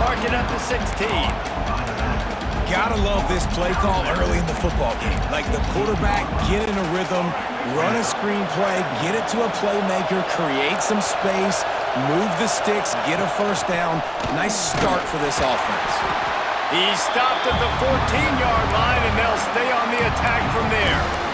marking at the 16. Gotta love this play call early in the football game. Like the quarterback, get in a rhythm, run a screen play, get it to a playmaker, create some space, move the sticks, get a first down. Nice start for this offense. He stopped at the 14-yard line, and they'll stay on the attack from there.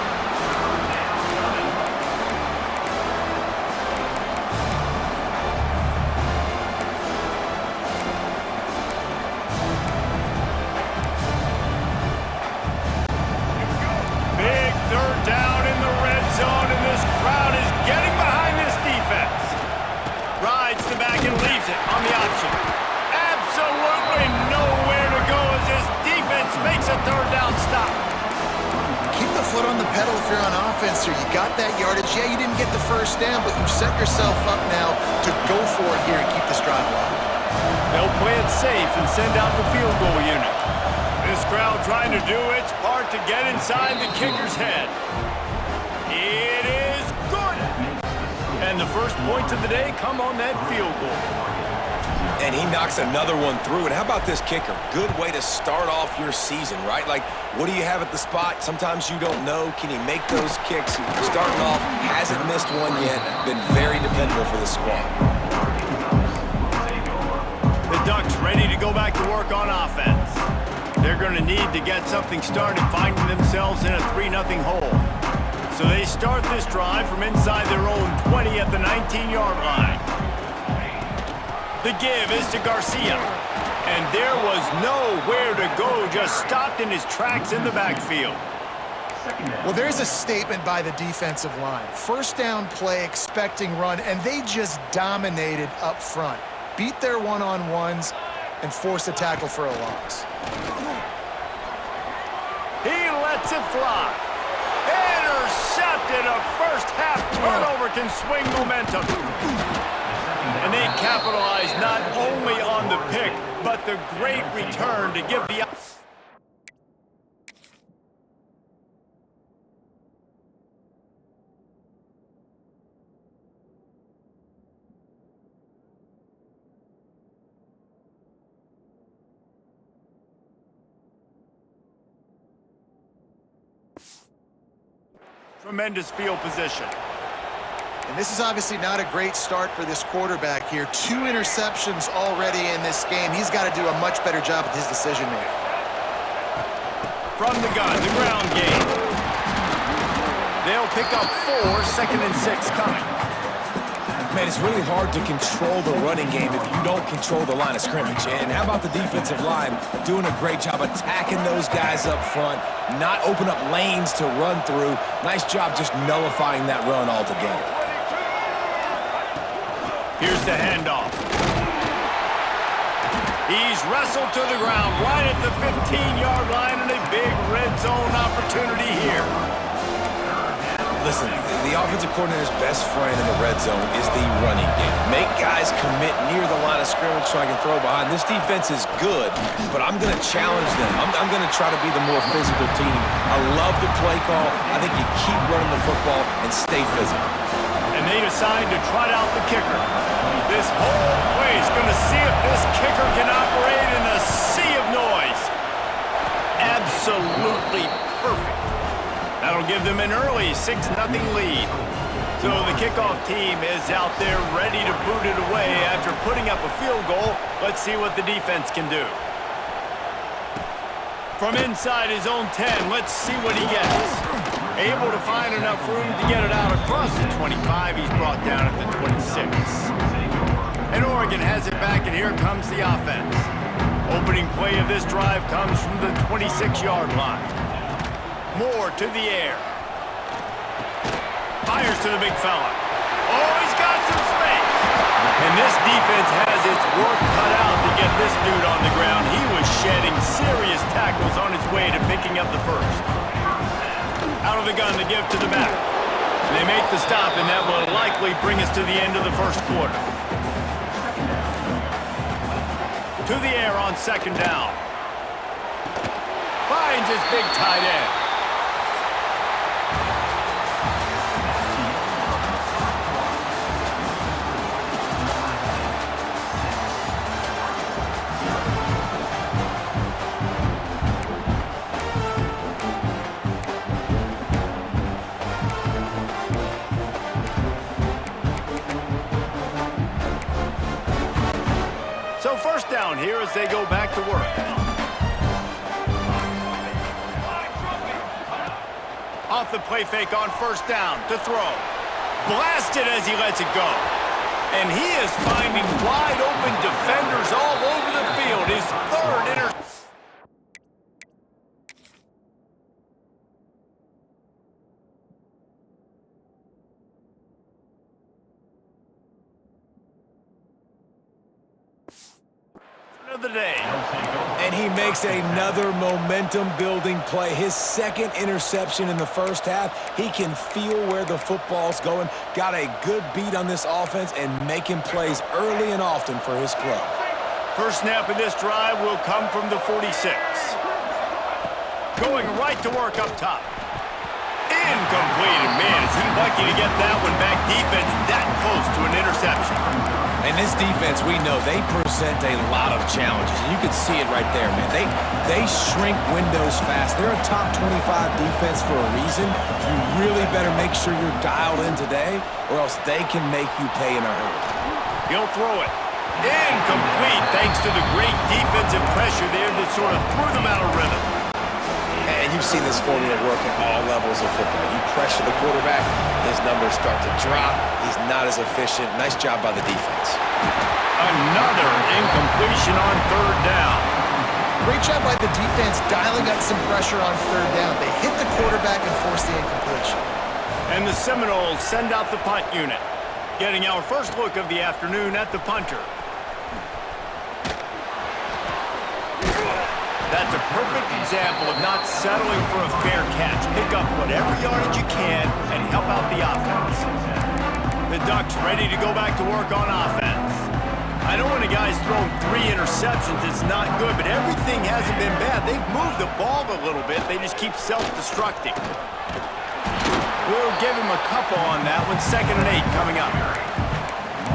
So you got that yardage. Yeah, you didn't get the first down, but you've set yourself up now to go for it here and keep this drive alive. They'll play it safe and send out the field goal unit. This crowd trying to do its part to get inside the kicker's head. It is good. And the first points of the day come on that field goal. And he knocks another one through. And how about this kicker? Good way to start off your season, right? Like, what do you have at the spot? Sometimes you don't know. Can he make those kicks? Starting off, hasn't missed one yet. Been very dependable for the squad. The Ducks ready to go back to work on offense. They're going to need to get something started, finding themselves in a 3-0 hole. So they start this drive from inside their own 20 at the 19-yard line. The give is to Garcia. And there was nowhere to go, just stopped in his tracks in the backfield. Well, there's a statement by the defensive line. First down play, expecting run, and they just dominated up front. Beat their one-on-ones and forced a tackle for a loss. He lets it fly. Intercepted. A first-half turnover can swing momentum. And they capitalize not only on the pick, but the great return to give the... Tremendous field position. And this is obviously not a great start for this quarterback here. 2 interceptions already in this game. He's got to do a much better job with his decision-making. From the gun, the ground game. They'll pick up 4, 2nd and 6 coming. Man, it's really hard to control the running game if you don't control the line of scrimmage. And how about the defensive line doing a great job attacking those guys up front, not open up lanes to run through. Nice job just nullifying that run altogether. Here's the handoff. He's wrestled to the ground right at the 15-yard line, and a big red zone opportunity here. Listen, the offensive coordinator's best friend in the red zone is the running game. Make guys commit near the line of scrimmage so I can throw behind. This defense is good, but I'm going to challenge them. I'm going to try to be the more physical team. I love the play call. I think you keep running the football and stay physical. And they decide to trot out the kicker. This whole play is going to see if this kicker can operate in a sea of noise. Absolutely perfect. That'll give them an early 6-0 lead. So the kickoff team is out there ready to boot it away after putting up a field goal. Let's see what the defense can do. From inside his own 10, let's see what he gets. Able to find enough room to get it out across the 25. He's brought down at the 26. And Oregon has it back, and here comes the offense. Opening play of this drive comes from the 26-yard line. Moore to the air. Fires to the big fella. Oh, he's got some space. And this defense has its work cut out to get this dude on the ground. He was shedding serious tackles on his way to picking up the first. Out of the gun to give to the back. They make the stop, and that will likely bring us to the end of the first quarter. To the air on 2nd down. Finds his big tight end. So first down here as they go back to work. Off the play fake on first down to throw. Blasted as he lets it go. And he is finding wide open defenders all over the field. His third interception. Of the day. And he makes another momentum-building play. His second interception in the first half. He can feel where the football's going. Got a good beat on this offense and making plays early and often for his club. First snap of this drive will come from the 46. Going right to work up top. Incomplete. And man, is he lucky to get that one back. Defense that close to an interception. And this defense, we know, they present a lot of challenges. And you can see it right there, man. They shrink windows fast. They're a top 25 defense for a reason. You really better make sure you're dialed in today, or else they can make you pay in a hurry. He'll throw it. Incomplete, thanks to the great defensive pressure there that sort of threw them out of rhythm. And you've seen this formula work at all levels of football. You pressure the quarterback, his numbers start to drop. He's not as efficient. Nice job by the defense. Another incompletion on third down. Great job by the defense dialing up some pressure on third down. They hit the quarterback and forced the incompletion. And the Seminoles send out the punt unit. Getting our first look of the afternoon at the punter. That's a perfect example of not settling for a fair catch. Pick up whatever yardage you can and help out the offense. The Ducks ready to go back to work on offense. I know when a guy's thrown 3 interceptions, it's not good, but everything hasn't been bad. They've moved the ball a little bit. They just keep self-destructing. We'll give him a couple on that one. 2nd and 8 coming up.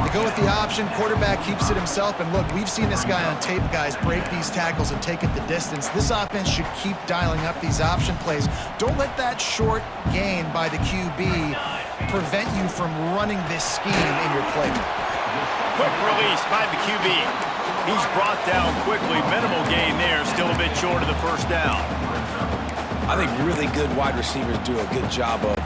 They go with the option. Quarterback keeps it himself. And look, we've seen this guy on tape, guys, break these tackles and take it the distance. This offense should keep dialing up these option plays. Don't let that short gain by the QB prevent you from running this scheme in your playbook. Quick release by the QB. He's brought down quickly. Minimal gain there. Still a bit short of the first down. I think really good wide receivers do a good job of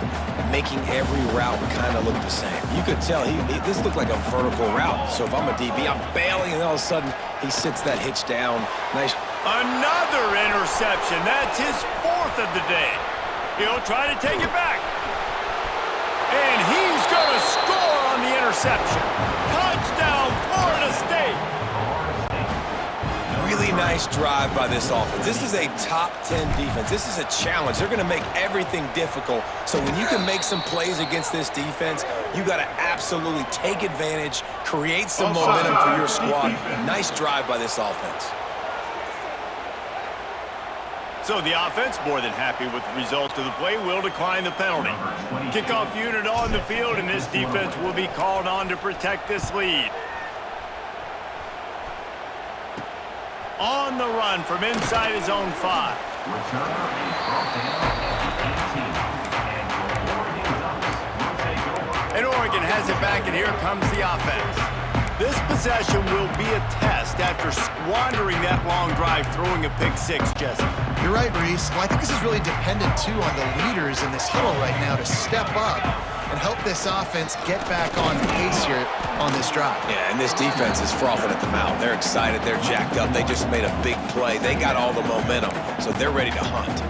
making every route kind of look the same. You could tell this looked like a vertical route. So if I'm a DB, I'm bailing, and all of a sudden he sits that hitch down. Nice. Another interception. That's his 4th of the day. He'll try to take it back. And he's going to score on the interception. Touchdown, Florida State. Really nice drive by this offense. This is a top 10 defense. This is a challenge. They're going to make everything difficult. So when you can make some plays against this defense, you got to absolutely take advantage, create some momentum for your squad. Nice drive by this offense. So the offense, more than happy with the result of the play, will decline the penalty. Kickoff unit on the field, and this defense will be called on to protect this lead. On the run from inside his own 5. And Oregon has it back, and here comes the offense. This possession will be a test after squandering that long drive, throwing a pick 6, Jesse. You're right, Reese. Well, I think this is really dependent, too, on the leaders in this huddle right now to step up and help this offense get back on pace here on this drive. Yeah, and this defense is frothing at the mouth. They're excited. They're jacked up. They just made a big play. They got all the momentum, so they're ready to hunt.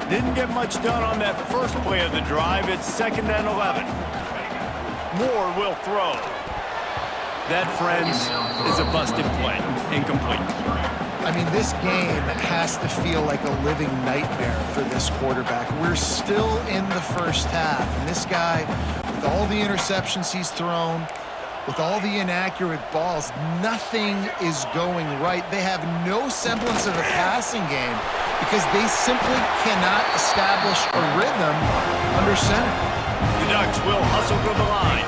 Didn't get much done on that first play of the drive. It's 2nd and 11. Moore will throw. That, friends, is a busted play. Incomplete. I mean, this game has to feel like a living nightmare for this quarterback. We're still in the first half, and this guy, with all the interceptions he's thrown, with all the inaccurate balls, nothing is going right. They have no semblance of a passing game because they simply cannot establish a rhythm under center. The Ducks will hustle to the line.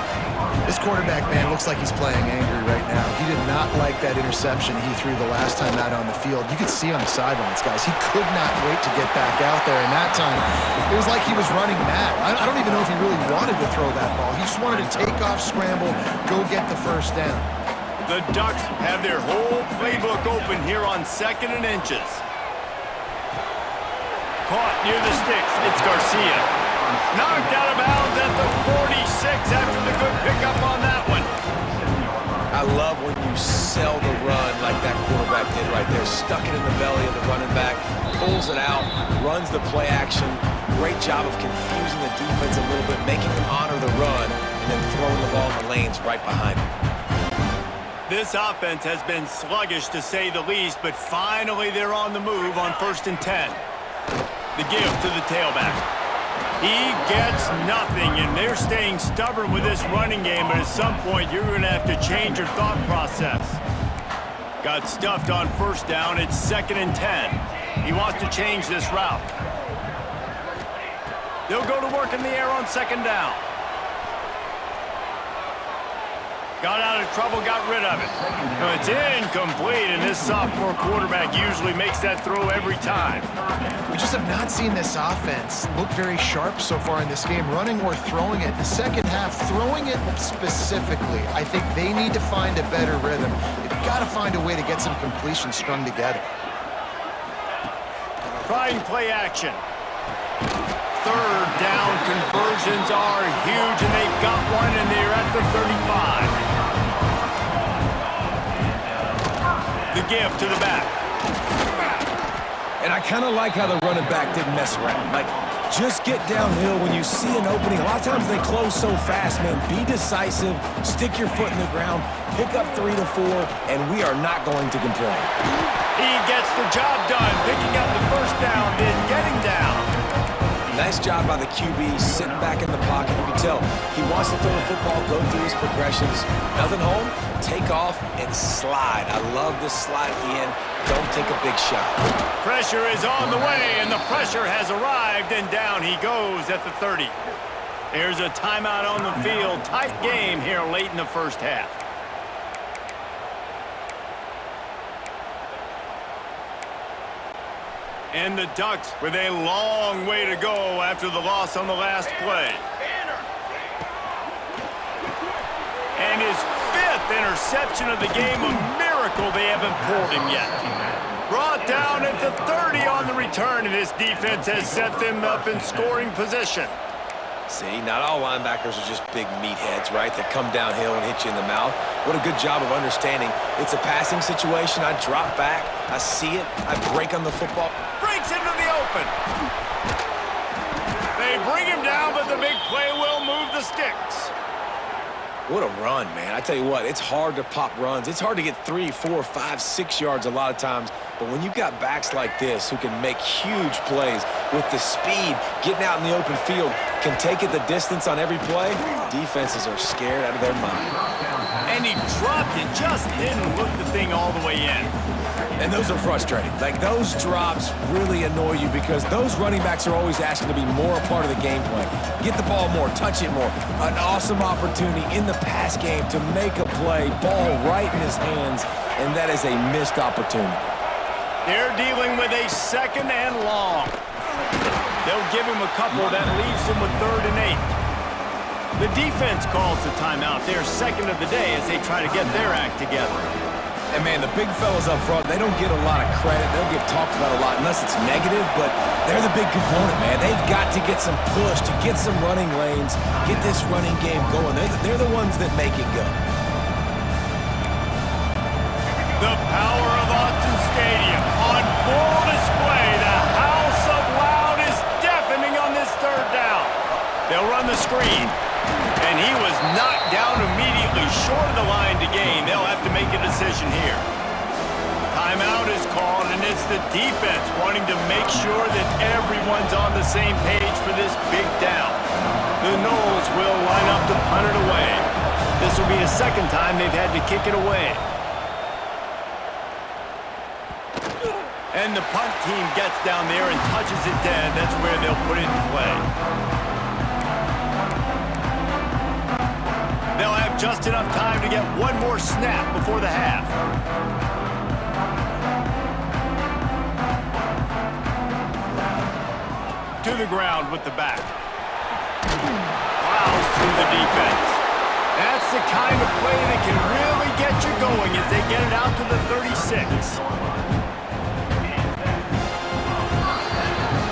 This quarterback, man, looks like he's playing angry right now. He did not like that interception he threw the last time out on the field. You could see on the sidelines, guys. He could not wait to get back out there, and that time, it was like he was running mad. I don't even know if he really wanted to throw that ball. He just wanted to take off, scramble, go get the first down. The Ducks have their whole playbook open here on 2nd and inches. Caught near the sticks. It's Garcia. Knocked out of bounds at the 46 after the good pickup on that one. I love when you sell the run like that quarterback did right there. Stuck it in the belly of the running back, pulls it out, runs the play action. Great job of confusing the defense a little bit, making them honor the run, and then throwing the ball in the lanes right behind him. This offense has been sluggish to say the least, but finally they're on the move on 1st and 10. The give to the tailback. He gets nothing, and they're staying stubborn with this running game, but at some point you're going to have to change your thought process. Got stuffed on 1st down. It's 2nd and 10. He wants to change this route. They'll go to work in the air on 2nd down. Got out of trouble, got rid of it. No, it's incomplete, and this sophomore quarterback usually makes that throw every time. We just have not seen this offense look very sharp so far in this game, running or throwing it. The second half, throwing it specifically, I think they need to find a better rhythm. They've got to find a way to get some completions strung together. Trying play action. 3rd down conversions are huge, and they've got one, and they're at the 35. The give to the back. And I kind of like how the running back didn't mess around. Like, just get downhill when you see an opening. A lot of times they close so fast, man. Be decisive, stick your foot in the ground, pick up 3 to 4, and we are not going to complain. He gets the job done, picking up the 1st down, then getting down. Nice job by the QB, sitting back in the pocket. You can tell he wants to throw the football, go through his progressions. Nothing home, take off, and slide. I love this slide at the end. Don't take a big shot. Pressure is on the way, and the pressure has arrived, and down he goes at the 30. There's a timeout on the field. Tight game here late in the 1st half. And the Ducks with a long way to go after the loss on the last play. And his 5th interception of the game, a miracle they haven't pulled him yet. Brought down at the 30 on the return, and this defense has set them up in scoring position. See, not all linebackers are just big meatheads, right, that come downhill and hit you in the mouth. What a good job of understanding. It's a passing situation. I drop back. I see it. I break on the football. Breaks into the open. They bring him down, but the big play will move the sticks. What a run, man. I tell you what, it's hard to pop runs. It's hard to get 3, 4, 5, 6 yards a lot of times. But when you've got backs like this who can make huge plays with the speed, getting out in the open field, can take it the distance on every play, defenses are scared out of their mind. And he dropped it, just didn't look the thing all the way in. And those are frustrating. Like, those drops really annoy you because those running backs are always asking to be more a part of the game plan. Get the ball more, touch it more. An awesome opportunity in the pass game to make a play, ball right in his hands, and that is a missed opportunity. They're dealing with a 2nd and long. They'll give him a couple. That leaves him with 3rd and 8. The defense calls the timeout. They're 2nd of the day as they try to get their act together. And, man, the big fellas up front, they don't get a lot of credit. They don't get talked about a lot unless it's negative, but they're the big component, man. They've got to get some push, to get some running lanes, get this running game going. They're the ones that make it go. The power of Autzen Stadium on full display. The house of loud is deafening on this 3rd down. They'll run the screen. And he was knocked down immediately short of the line to gain. They'll have to make a decision here. Timeout is called, and it's the defense wanting to make sure that everyone's on the same page for this big down. The Noles will line up to punt it away. This will be the 2nd time they've had to kick it away. And the punt team gets down there and touches it dead. That's where they'll put it in play. They'll have just enough time to get one more snap before the half. To the ground with the back. Plows through the defense. That's the kind of play that can really get you going as they get it out to the 36.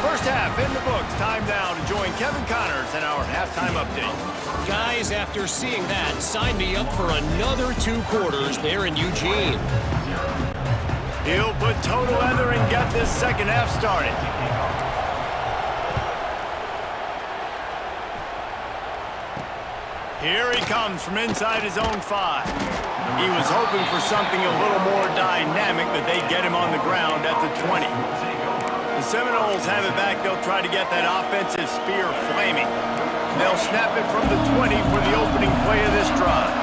First half in the books. Time now to join Kevin Connors in our halftime update. Guys, after seeing that, sign me up for another 2 quarters there in Eugene. He'll put toe together and get this second half started. Here he comes from inside his own 5. He was hoping for something a little more dynamic, but they get him on the ground at the 20. The Seminoles have it back. They'll try to get that offensive spear flaming. They'll snap it from the 20 for the opening play of this drive.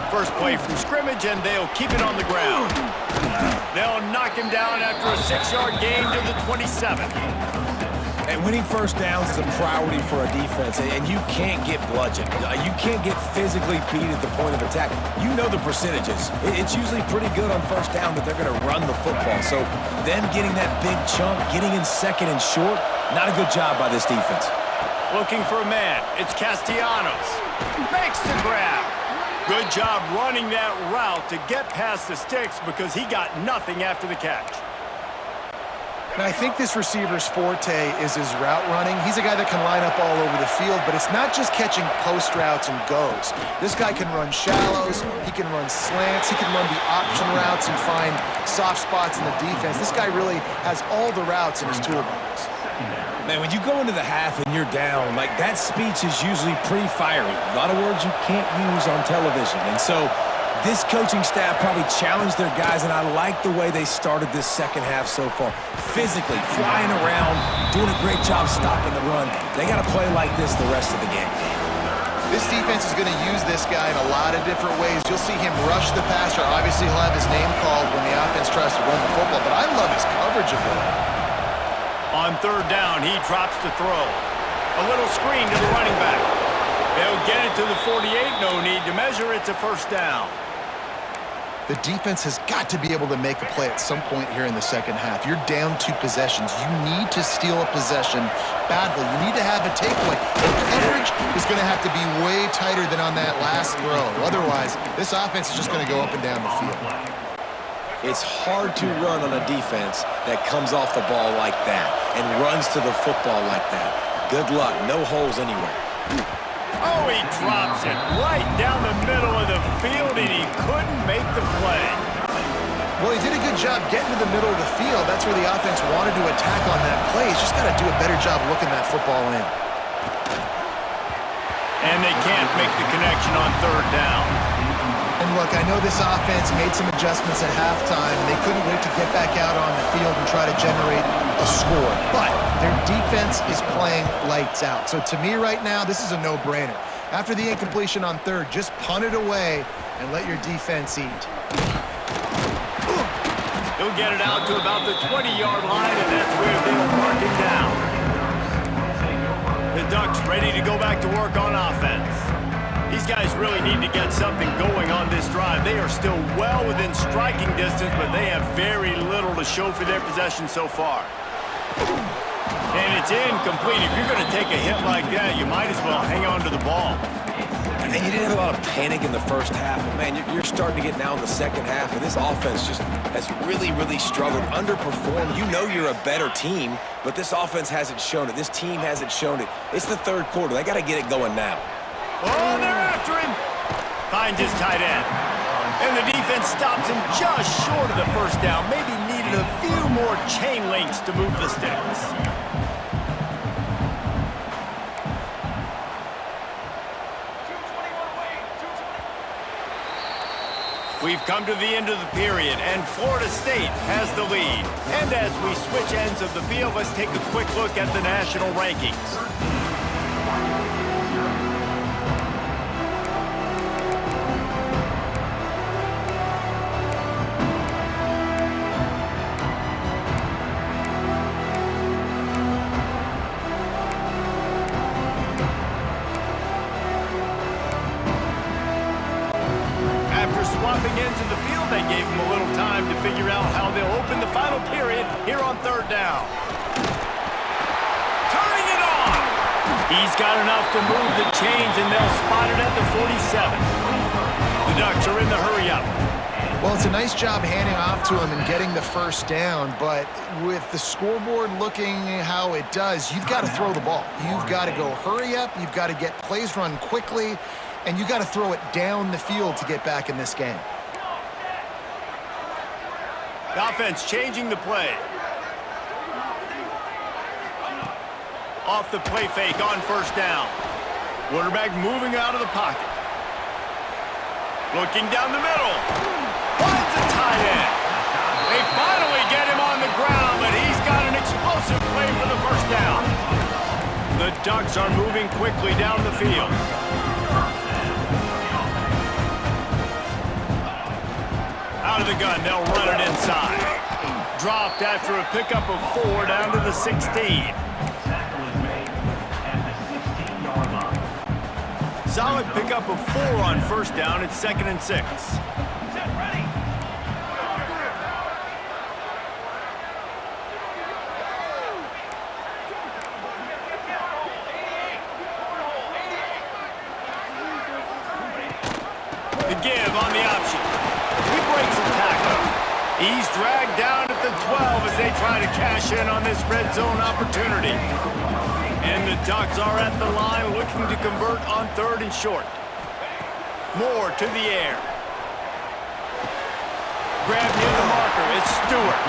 First play from scrimmage, and they'll keep it on the ground. They'll knock him down after a 6-yard gain to the 27. And winning first downs is a priority for a defense, and you can't get bludgeoned. You can't get physically beat at the point of attack. You know the percentages. It's usually pretty good on first down that they're going to run the football. So them getting that big chunk, getting in second and short, not a good job by this defense. Looking for a man. It's Castellanos. Makes the grab. Good job running that route to get past the sticks because he got nothing after the catch. And I think this receiver's forte is his route running. He's a guy that can line up all over the field, but it's not just catching post routes and goes. This guy can run shallows, he can run slants, he can run the option routes and find soft spots in the defense. This guy really has all the routes in his toolbox. Man, when you go into the half and you're down, like that speech is usually pretty fiery. A lot of words you can't use on television. And so this coaching staff probably challenged their guys, and I like the way they started this second half so far. Physically, flying around, doing a great job stopping the run. They got to play like this the rest of the game. This defense is going to use this guy in a lot of different ways. You'll see him rush the passer. Obviously, he'll have his name called when the offense tries to run the football, but I love his coverage ability. On third down, he drops to throw. A little screen to the running back. They'll get it to the 48. No need to measure. It's a first down. The defense has got to be able to make a play at some point here in the second half. You're down 2 possessions. You need to steal a possession badly. You need to have a takeaway. The coverage is going to have to be way tighter than on that last throw. Otherwise, this offense is just going to go up and down the field. It's hard to run on a defense that comes off the ball like that and runs to the football like that. Good luck. No holes anywhere. Oh, he drops it right down the middle of the field, and he couldn't make the play. Well, he did a good job getting to the middle of the field. That's where the offense wanted to attack on that play. He's just got to do a better job looking that football in. And they can't make the connection on third down. And look, I know this offense made some adjustments at halftime. They couldn't wait to get back out on the field and try to generate a score. But their defense is playing lights out. So to me right now, this is a no-brainer. After the incompletion on third, just punt it away and let your defense eat. He'll get it out to about the 20-yard line, and that's where they'll mark him down. The Ducks ready to go back to work on offense. These guys really need to get something going on this drive. They are still well within striking distance, but they have very little to show for their possession so far. And it's incomplete. If you're going to take a hit like that, you might as well hang on to the ball. And you didn't have a lot of panic in the first half. But man, you're starting to get now in the second half, and this offense just has really, really struggled, underperformed. You know you're a better team, but this offense hasn't shown it. This team hasn't shown it. It's the third quarter. They got to get it going now. Oh, they're after him. Finds his tight end. And the defense stops him just short of the first down. Maybe needed a few more chain links to move the sticks. We've come to the end of the period, and Florida State has the lead. And as we switch ends of the field, let's take a quick look at the national rankings. Swapping into the field, they gave him a little time to figure out how they'll open the final period here on third down. Turning it on! He's got enough to move the chains, and they'll spot it at the 47. The Ducks are in the hurry-up. Well, it's a nice job handing off to him and getting the first down, but with the scoreboard looking how it does, you've got to throw the ball. You've got to go hurry up, you've got to get plays run quickly, and you've got to throw it down the field to get back in this game. The offense changing the play. Off the play fake on first down. Quarterback moving out of the pocket. Looking down the middle. Finds a tight end. They finally get him on the ground, but he's got an explosive play for the first down. The Ducks are moving quickly down the field. Out of the gun, they'll run it inside. Dropped after a pickup of 4 down to the 16. Solid pickup of 4 on first down. It's 2nd and 6. The give on the option. He breaks a tackle. He's dragged down at the 12 as they try to cash in on this red zone opportunity. And the Ducks are at the line looking to convert on 3rd and short. Moore to the air. Grab near the marker. It's Stewart.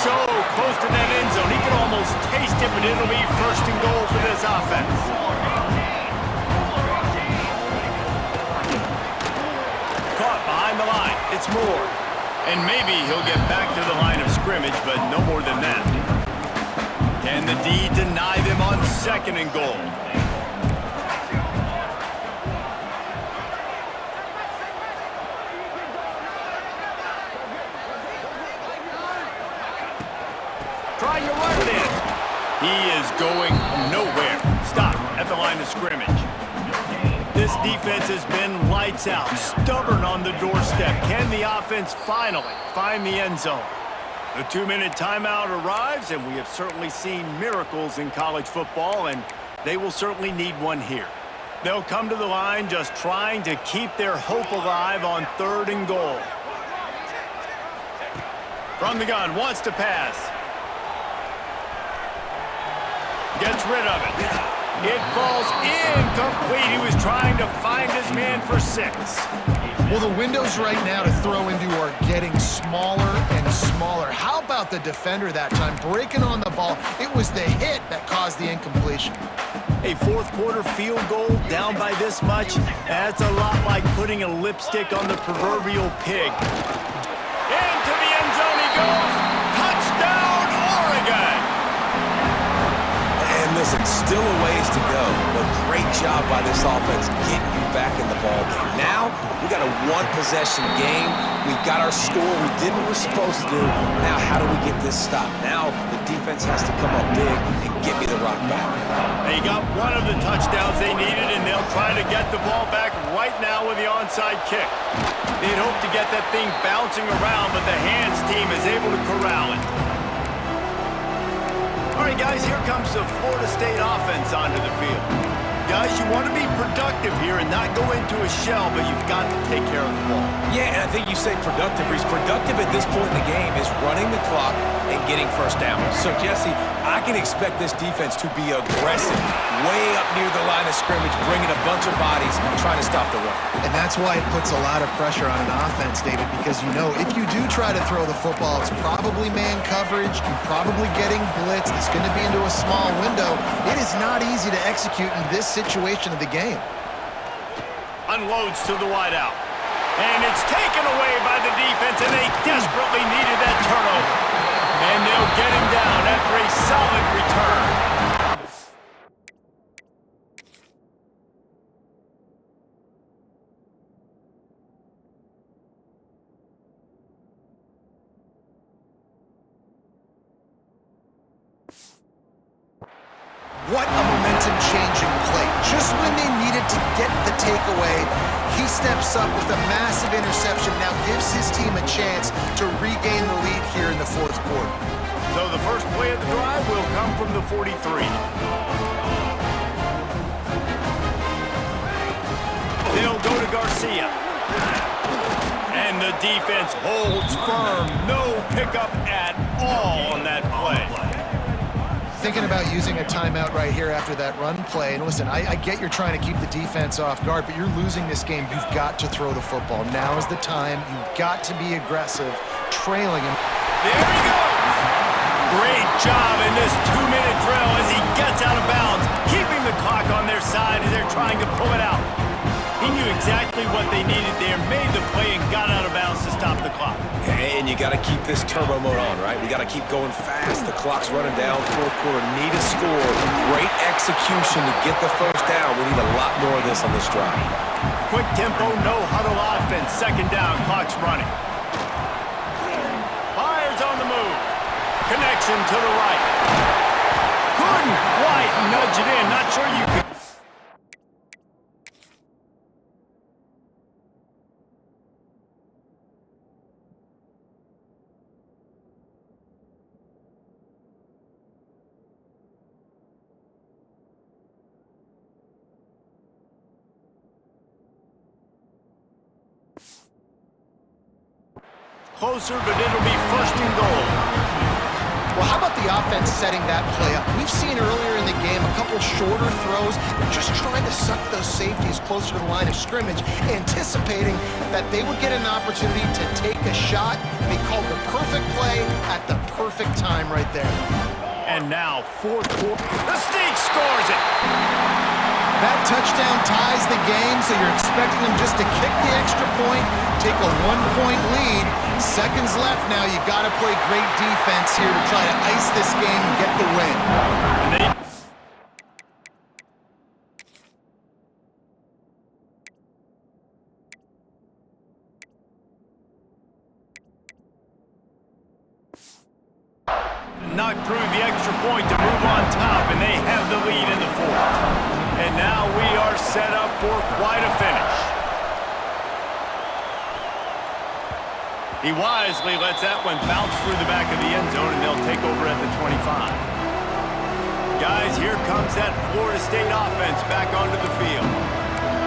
So close to that end zone. He can almost taste it, but it'll be 1st and goal for this offense. Caught behind the line. It's Moore. And maybe he'll get back to the line of scrimmage, but no more than that. Can the D deny them on 2nd and goal? Trying to run it in. He is going nowhere. Stop at the line of scrimmage. This defense has been lights out, stubborn on the doorstep. Can the offense finally find the end zone? The 2-minute timeout arrives, and we have certainly seen miracles in college football, and they will certainly need one here. They'll come to the line just trying to keep their hope alive on 3rd and goal. From the gun, wants to pass. Gets rid of it. It falls incomplete. He was trying to find his man for 6. Well, the windows right now to throw into are getting smaller and smaller. How about the defender that time breaking on the ball? It was the hit that caused the incompletion. A 4th quarter field goal down by this much, that's a lot like putting a lipstick on the proverbial pig. Into the end zone he goes. Touchdown, Oregon! And listen, still a ways to go, but great job by this offense getting you back in the ballgame. Now, we got a 1-possession game. We've got our score. We did what we're supposed to do. Now, how do we get this stopped? Now, the defense has to come up big and get me the rock back. They got one of the touchdowns they needed, and they'll try to get the ball back right now with the onside kick. They'd hope to get that thing bouncing around, but the hands team is able to corral it. All right, guys, here comes the Florida State offense onto the field. Guys, you want to be productive here and not go into a shell, but you've got to take care of the ball. Yeah, and I think you say productive. He's productive at this point in the game is running the clock and getting first down. So, Jesse, I can expect this defense to be aggressive, way up near the line of scrimmage, bringing a bunch of bodies and trying to stop the run. And that's why it puts a lot of pressure on an offense, David, because you know if you do try to throw the football, it's probably man coverage, you're probably getting blitzed, it's going to be into a small window. It is not easy to execute in this situation of the game. Unloads to the wideout. And it's taken away by the defense, and they desperately needed that turnover. And they'll get him down after a solid return. What a momentum-changing play. Just when they needed to get the takeaway, he steps up with a massive interception, now gives his team a chance to regain the lead here in the 4th quarter. So the first play of the drive will come from the 43. Garcia. And the defense holds firm. No pickup at all on that play. Thinking about using a timeout right here after that run play. And listen, I get you're trying to keep the defense off guard, but you're losing this game. You've got to throw the football. Now is the time. You've got to be aggressive, trailing him. There he goes. Great job in this 2-minute drill as he gets out of bounds, keeping the clock on their side as they're trying to pull it out. He knew exactly what they needed there, made the play, and got out of bounds to stop the clock. And you got to keep this turbo mode on, right? We got to keep going fast. The clock's running down. Fourth quarter, need a score. Great execution to get the first down. We need a lot more of this on this drive. Quick tempo, no huddle offense. Second down, clock's running. Myers on the move. Connection to the right. Couldn't quite nudge it in. Not sure you could. Closer, but it'll be first and goal. Well, how about the offense setting that play up? We've seen earlier in the game a couple shorter throws, just trying to suck those safeties closer to the line of scrimmage, anticipating that they would get an opportunity to take a shot. They called the perfect play at the perfect time right there. And now, fourth quarter. The Sneak scores it! That touchdown ties the game, so you're expecting them just to kick the extra point, take a 1-point lead. Seconds left now. You got to play great defense here to try to ice this game and get the win. Knocked through the extra point to move on top, and they have the lead in the fourth. And now we are set up for quite a finish. He wisely lets that one bounce through the back of the end zone, and they'll take over at the 25. Guys, here comes that Florida State offense back onto the field.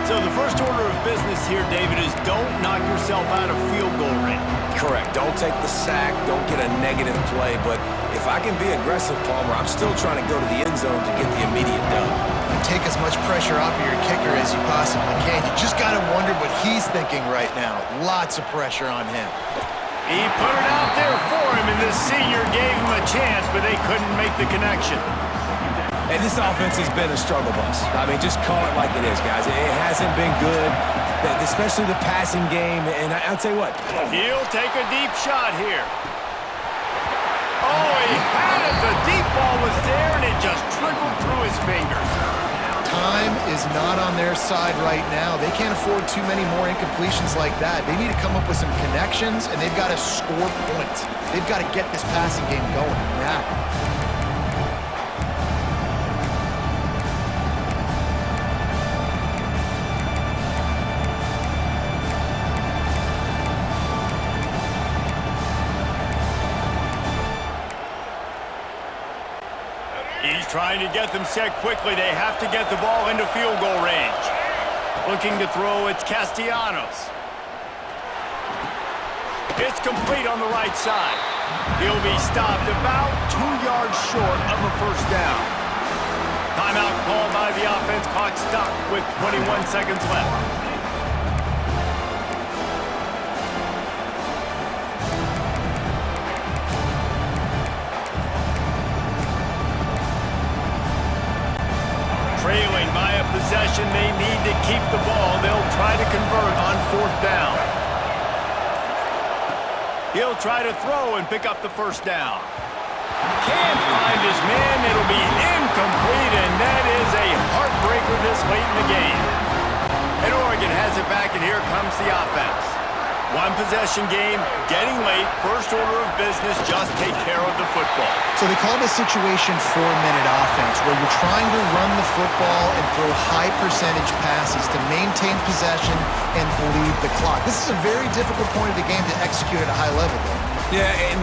So the first order of business here, David, is don't knock yourself out of field goal range. Correct. Don't take the sack. Don't get a negative play. But if I can be aggressive, Palmer, I'm still trying to go to the end zone to get the immediate dub. Take as much pressure off of your kicker as you possibly can. You just got to wonder what he's thinking right now. Lots of pressure on him. He put it out there for him, and this senior gave him a chance, but they couldn't make the connection. And this offense has been a struggle bus. I mean, just call it like it is, guys. It hasn't been good, especially the passing game. And I'll tell you what. He'll take a deep shot here. Oh, he had it. The deep ball was there, and it just trickled through his fingers. Time is not on their side right now. They can't afford too many more incompletions like that. They need to come up with some connections, and they've got to score points. They've got to get this passing game going now. He's trying to get them set quickly. They have to get the ball into field goal range. Looking to throw, it's Castellanos. It's complete on the right side. He'll be stopped about 2 yards short of a first down. Timeout called by the offense. Clock stopped with 21 seconds left. Trailing by a possession, they need to keep the ball. They'll try to convert on fourth down. He'll try to throw and pick up the first down. Can't find his man. It'll be incomplete, and that is a heartbreaker this late in the game. And Oregon has it back, and here comes the offense. One possession game, getting late, first order of business, just take care of the football. So they call this situation 4-minute offense, where you're trying to run the football and throw high percentage passes to maintain possession and bleed the clock. This is a very difficult point of the game to execute at a high level, though. Yeah, and